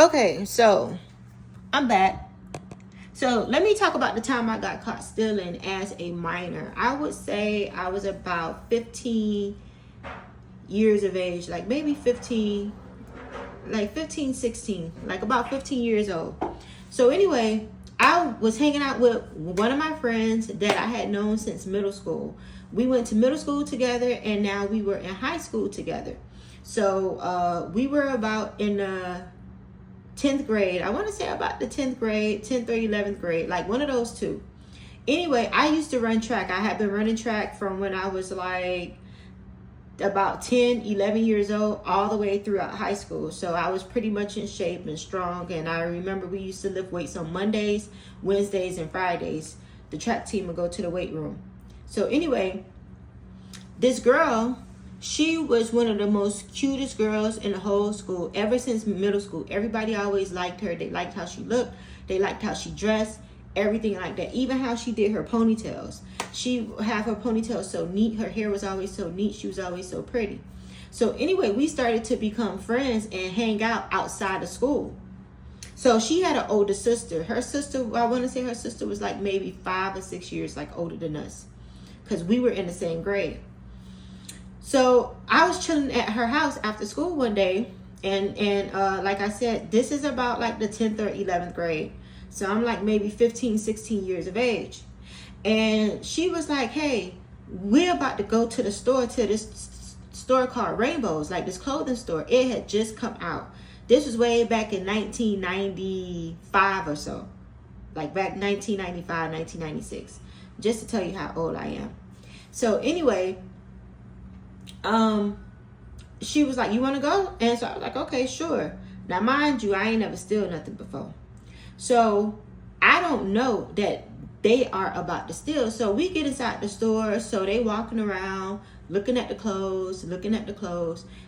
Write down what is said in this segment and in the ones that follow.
Okay, so I'm back. So let me talk about the time I got caught stealing as a minor. I would say I was about 15 years of age, like maybe 15, like 15, 16, like about 15 years old. So anyway, I was hanging out with one of my friends that I had known since middle school. We went to middle school together, and now we were in high school together. So we were about in the 10th grade. I want to say about the 10th grade, 10th or 11th grade, like one of those two. Anyway, I used to run track. I had been running track from when I was like about 10, 11 years old, all the way throughout high school. So I was pretty much in shape and strong. And I remember we used to lift weights on Mondays, Wednesdays, and Fridays. The track team would go to the weight room. So anyway, this girl, she was one of the most cutest girls in the whole school ever since middle school. Everybody always liked her. They liked how she looked. They liked how she dressed, everything like that. Even how she did her ponytails. She had her ponytail so neat. Her hair was always so neat. She was always so pretty. So anyway, we started to become friends and hang out outside of school. So she had an older sister. Her sister, I want to say her sister was like maybe 5 or 6 years like older than us, because we were in the same grade. So I was chilling at her house after school one day, and like I said, this is about like the 10th or 11th grade. So I'm like maybe 15, 16 years of age. And she was like, hey, we're about to go to the store, to this store called Rainbows, like this clothing store. It had just come out. This was way back in 1995 or so. Like back 1995, 1996. Just to tell you how old I am. So anyway, she was like, you want to go? And so I was like, okay, sure. Now, mind you, I ain't never steal nothing before. So I don't know that they are about to steal. So we get inside the store. So they walking around, looking at the clothes.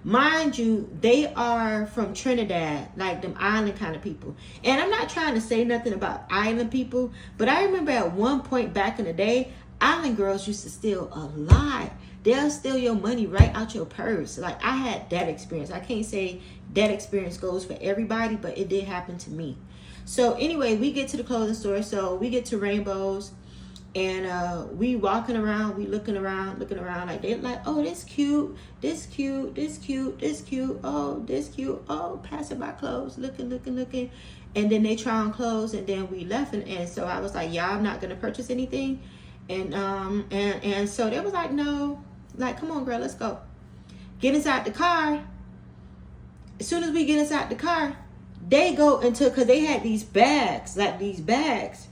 Mind you, they are from Trinidad, like them island kind of people. And I'm not trying to say nothing about island people, but I remember at one point back in the day, island girls used to steal a lot. They'll steal your money right out your purse. Like, I had that experience. I can't say that experience goes for everybody, but it did happen to me. So anyway, we get to the clothing store. So we get to Rainbows, and we walking around, we looking around. Like, they're like, oh, this cute, this cute, this cute, this cute, oh, this cute, oh, passing by clothes, looking. And then they try on clothes, and then we left. And so I was like, y'all not gonna purchase anything? And so they was like, no. Like, come on, girl, let's go. Get inside the car. As soon as we get inside the car, they go into, because they had these bags, like these bags.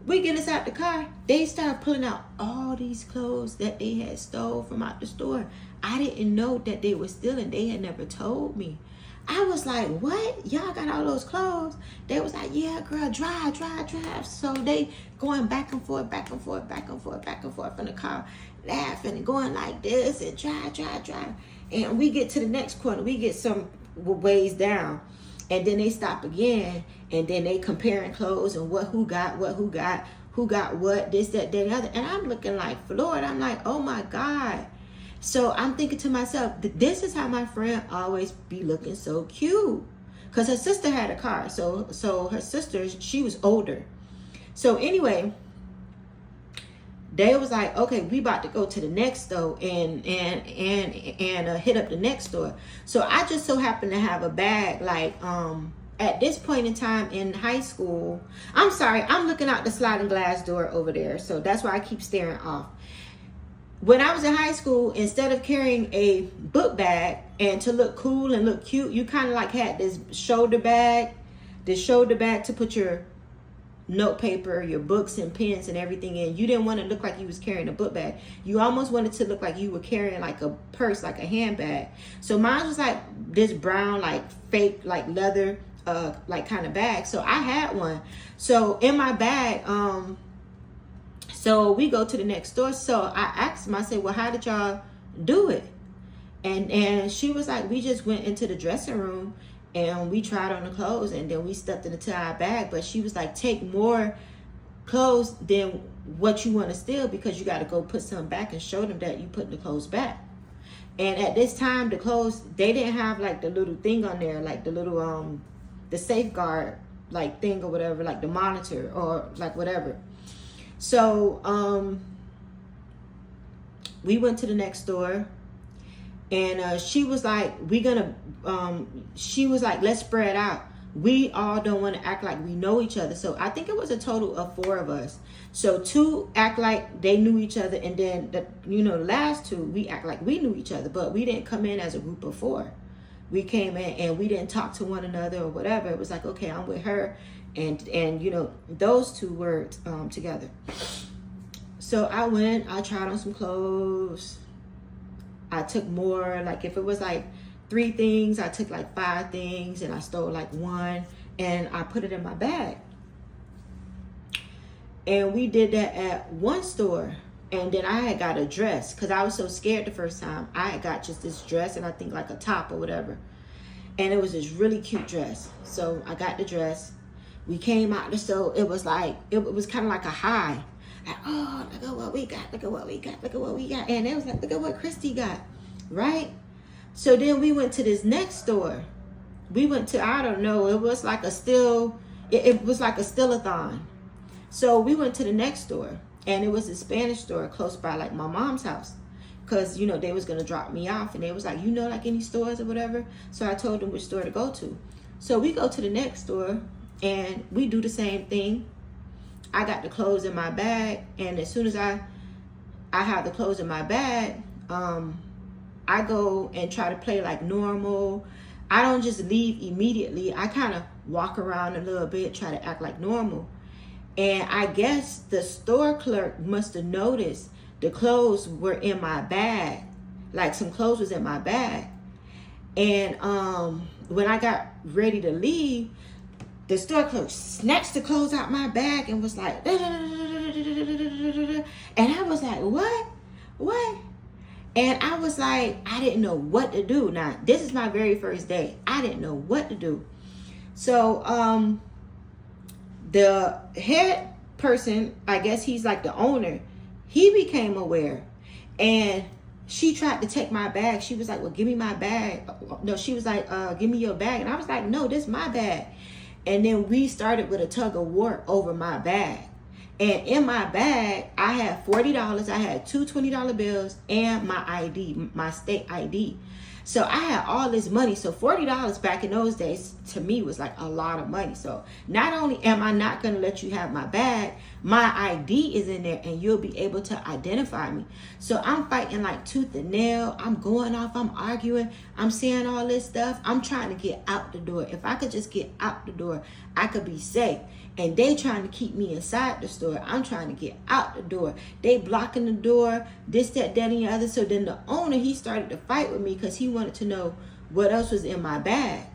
We get inside the car. They start pulling out all these clothes that they had stole from out the store. I didn't know that they were stealing. They had never told me. I was like, what? Y'all got all those clothes? They was like, yeah, girl, drive. So they going back and forth in the car, laughing and going like this and drive. And we get to the next corner. We get some ways down. And then they stop again. And then they comparing clothes and who got what, this, that, the other. And I'm looking like floored. I'm like, oh my God. So I'm thinking to myself, this is how my friend always be looking so cute. Because her sister had a car. So her sister, she was older. So anyway, they was like, okay, we about to go to the next store and hit up the next store. So I just so happened to have a bag, like, at this point in time in high school. I'm sorry, I'm looking out the sliding glass door over there. So that's why I keep staring off. When I was in high school, instead of carrying a book bag and to look cool and look cute, you kind of like had this shoulder bag to put your note paper, your books and pens and everything in. You didn't want to look like you was carrying a book bag. You almost wanted to look like you were carrying like a purse, like a handbag. So mine was like this brown, like fake, like leather, like kind of bag. So I had one. So in my bag, so we go to the next store. So I asked him, I said, well, how did y'all do it? And she was like, we just went into the dressing room and we tried on the clothes and then we stuffed it into our bag. But she was like, take more clothes than what you want to steal, because you got to go put some back and show them that you put the clothes back. And at this time, the clothes, they didn't have like the little thing on there, like the little the safeguard like thing or whatever, like the monitor or like whatever. So we went to the next store, and she was like, she was like, let's spread out. We all don't want to act like we know each other. So I think it was a total of 4 of us. So 2 act like they knew each other, and then the last 2, we act like we knew each other, but we didn't come in as a group of 4. We came in and we didn't talk to one another or whatever. It was like, okay, I'm with her, and those 2 were together. So I went, I tried on some clothes. I took more, like if it was like 3 things, I took like 5 things, and I stole like 1, and I put it in my bag. And we did that at one store. And then I had got a dress because I was so scared the first time. I had got just this dress, and I think like a top or whatever. And it was this really cute dress. So I got the dress. We came out the store. It was like, it was kind of like a high. Like, oh, look at what we got. Look at what we got. Look at what we got. And it was like, look at what Christy got. Right? So then we went to this next store. We went to, I don't know, it was like a still, it was like a still-a-thon. So we went to the next store, and it was a Spanish store close by like my mom's house, because they was going to drop me off, and they was like, like any stores or whatever. So I told them which store to go to. So we go to the next store, and we do the same thing. I got the clothes in my bag, and as soon as I have the clothes in my bag, I go and try to play like normal. I don't just leave immediately. I kind of walk around a little bit, try to act like normal. And I guess the store clerk must have noticed the clothes were in my bag. Like some clothes was in my bag. And when I got ready to leave, the store clerk snatched the clothes out my bag and was like, and I was like, what? And I was like, I didn't know what to do. Now, this is my very first day. I didn't know what to do. So, the head person, I guess he's like the owner, he became aware. And she tried to take my bag. She was like, well, give me my bag. No, she was like, give me your bag. And I was like, no, this is my bag. And then we started with a tug of war over my bag. And in my bag, I had $40. I had 2 $20 bills and my ID, my state ID. So I had all this money. So $40 back in those days to me was like a lot of money. So not only am I not going to let you have my bag, my ID is in there and you'll be able to identify me. So I'm fighting like tooth and nail. I'm going off. I'm arguing. I'm saying all this stuff. I'm trying to get out the door. If I could just get out the door, I could be safe. And they trying to keep me inside the store. I'm trying to get out the door. They blocking the door, this, that, and the other. So then the owner, he started to fight with me because he wanted to know what else was in my bag.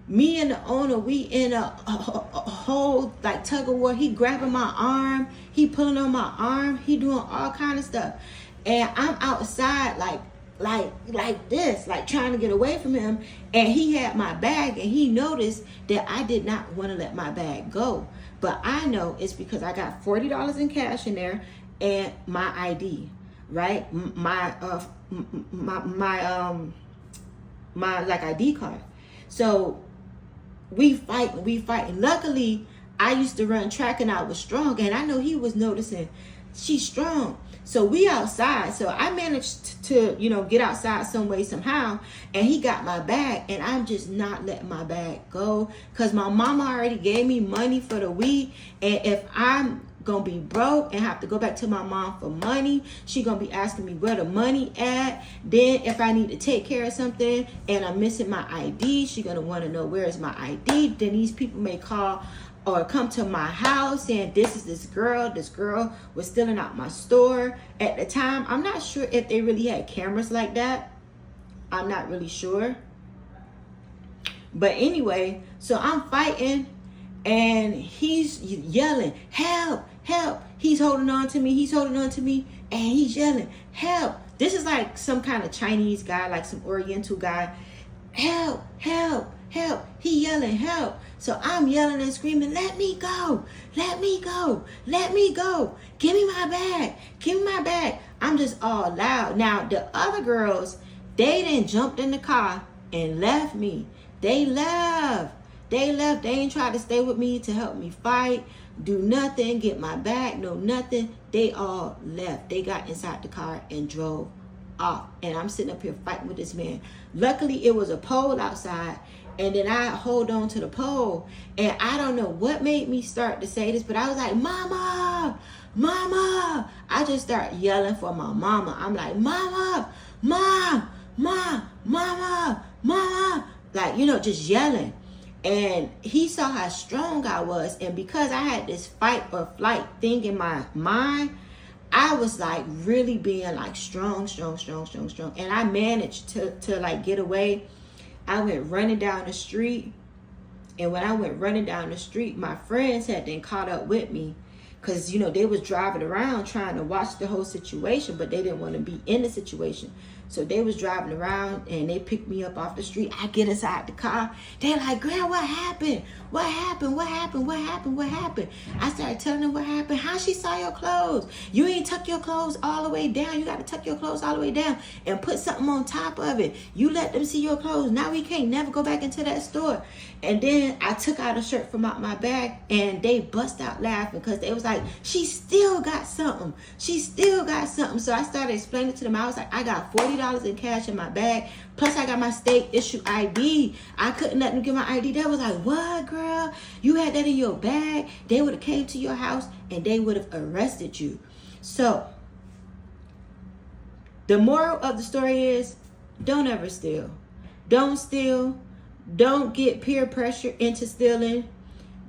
Me and the owner, we in a whole like tug of war. He grabbing my arm. He pulling on my arm. He doing all kind of stuff. And I'm outside like this, like trying to get away from him. And he had my bag and he noticed that I did not want to let my bag go. But I know it's because I got $40 in cash in there and my ID, right? My like ID card. So we fight. And luckily I used to run track and I was strong, and I know he was noticing she's strong. So we outside. So I managed to, get outside some way, somehow. And he got my bag. And I'm just not letting my bag go. Because my mama already gave me money for the week. And if I'm going to be broke and have to go back to my mom for money, she going to be asking me where the money at. Then if I need to take care of something and I'm missing my ID, she going to want to know where is my ID. Then these people may call or come to my house saying this is this girl was stealing out my store. At the time, I'm not sure if they really had cameras like that. I'm not really sure. But anyway, so I'm fighting and he's yelling, help, help. He's holding on to me, and he's yelling, help. This is like some kind of Chinese guy, like some Oriental guy. Help, help, help. He yelling, help. So I'm yelling and screaming, let me go, let me go, let me go. Give me my bag, give me my bag. I'm just all loud. Now, the other girls, they then jumped in the car and left me. They left. They left. They ain't tried to stay with me to help me fight, do nothing, get my back, no nothing. They all left. They got inside the car and drove off. And I'm sitting up here fighting with this man. Luckily, it was a pole outside. And then I hold on to the pole. And I don't know what made me start to say this, but I was like, Mama, Mama. I just start yelling for my mama. I'm like, Mama, Mom, Mom, Mama, Mama. Like, you know, just yelling. And he saw how strong I was. And because I had this fight or flight thing in my mind, I was like really being like strong. And I managed to like get away. I went running down the street. And when I went running down the street, my friends had then caught up with me. Because, you know, they was driving around trying to watch the whole situation, but they didn't want to be in the situation. So they was driving around and they picked me up off the street. I get inside the car. They're like, girl, what happened? What happened? What happened? What happened? What happened? I started telling them what happened. How she saw your clothes. You ain't tuck your clothes all the way down. You got to tuck your clothes all the way down and put something on top of it. You let them see your clothes. Now we can't never go back into that store. And then I took out a shirt from out my bag and they bust out laughing because they was like, she still got something. She still got something. So I started explaining to them. I was like, I got $40 in cash in my bag. Plus I got my state issue ID. I couldn't let them get my ID. They was like, what, girl? You had that in your bag? They would have came to your house and they would have arrested you. So the moral of the story is, don't ever steal. Don't steal. Don't get peer pressure into stealing.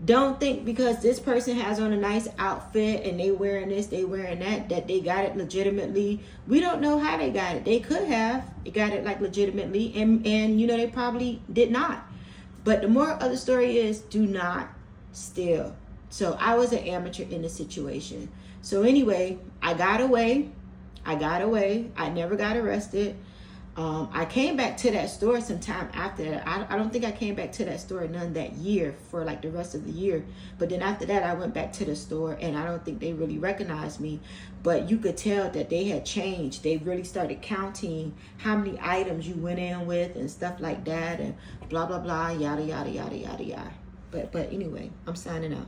Don't think because this person has on a nice outfit and they wearing this, they wearing that they got it legitimately. We don't know how they got it. They could have got it like legitimately and you know, they probably did not. But the moral of the story is, do not steal. So I was an amateur in the situation. So anyway, I got away. I never got arrested. I came back to that store sometime after that. I don't think I came back to that store none that year for like the rest of the year. But then after that, I went back to the store and I don't think they really recognized me. But you could tell that they had changed. They really started counting how many items you went in with and stuff like that and blah, blah, blah, yada, yada, yada, yada, yada. But anyway, I'm signing out.